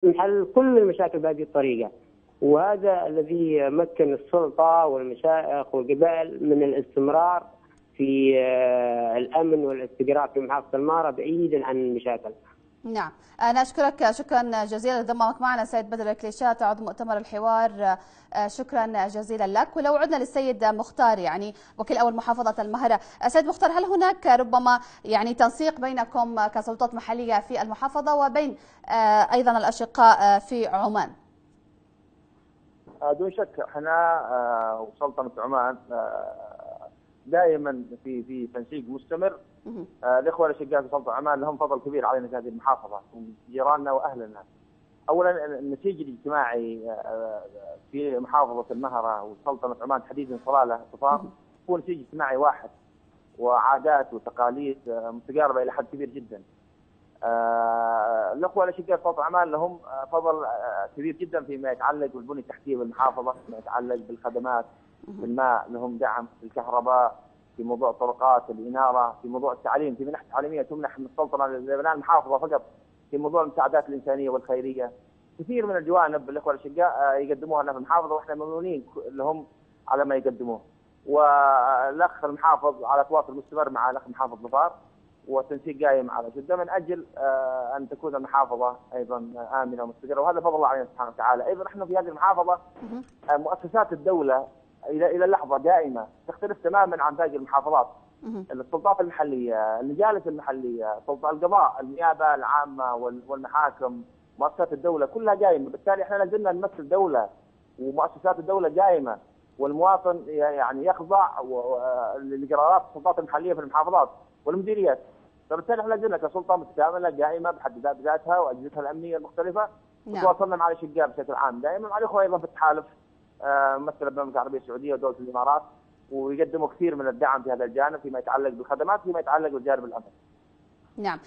حل كل المشاكل بهذه الطريقة. وهذا الذي مكن السلطة والمشايخ والقبائل من الاستمرار في الأمن والاستقرار في محافظة المارة بعيدا عن المشاكل. نعم، أنا أشكرك شكرا جزيلا لضمك معنا سيد بدر الكليشات عضو مؤتمر الحوار. شكرا جزيلا لك. ولو عدنا للسيد مختار يعني وكيل أول محافظة المهرة، سيد مختار، هل هناك ربما يعني تنسيق بينكم كسلطات محلية في المحافظة وبين أيضا الأشقاء في عمان؟ دون شك احنا وسلطنة عمان دائما في تنسيق مستمر. الاخوه الاشقاء في سلطنة عمان لهم فضل كبير علينا في هذه المحافظه وجيراننا واهلنا. اولا النسيج الاجتماعي في محافظه المهره وسلطنه عمان تحديدا صلاله صفار هو نسيج اجتماعي واحد وعادات وتقاليد متقاربه الى حد كبير جدا. الاخوه الاشقاء في سلطنة عمان لهم فضل كبير جدا فيما يتعلق بالبنيه التحتيه بالمحافظه، فيما يتعلق بالخدمات، بالماء لهم دعم، بالكهرباء، في موضوع الطرقات، الاناره، في موضوع التعليم، في منح تعليميه تمنح من السلطنه لابناء المحافظه فقط، في موضوع المساعدات الانسانيه والخيريه. كثير من الجوانب الاخوه الاشقاء يقدموها لنا في المحافظه واحنا ممنونين لهم على ما يقدموه. والاخ المحافظ على تواصل مستمر مع الاخ محافظ ظفار والتنسيق قايم على جده من اجل ان تكون المحافظه ايضا امنه ومستقره، وهذا فضل الله علينا سبحانه وتعالى. ايضا نحن في هذه المحافظه مؤسسات الدوله الى اللحظه دائمه تختلف تماما عن باقي المحافظات. السلطات المحليه، المجالس المحليه، سلطات القضاء، النيابه العامه والمحاكم، مؤسسات الدوله كلها قائمه، بالتالي احنا لازلنا نمثل دوله ومؤسسات الدوله قائمه، والمواطن يعني يخضع لقرارات السلطات المحليه في المحافظات والمديريات. فبالتالي احنا لازلنا كسلطه متكامله قائمه بحد ذاتها واجهزتها الامنيه المختلفه. وتواصلنا مع الاشقاء بشكل عام دائما، مع الاخوه ايضا في التحالف ممثله بالمملكه العربيه السعوديه ودوله الامارات، ويقدموا كثير من الدعم في هذا الجانب فيما يتعلق بالخدمات، فيما يتعلق بالجانب الامني. نعم.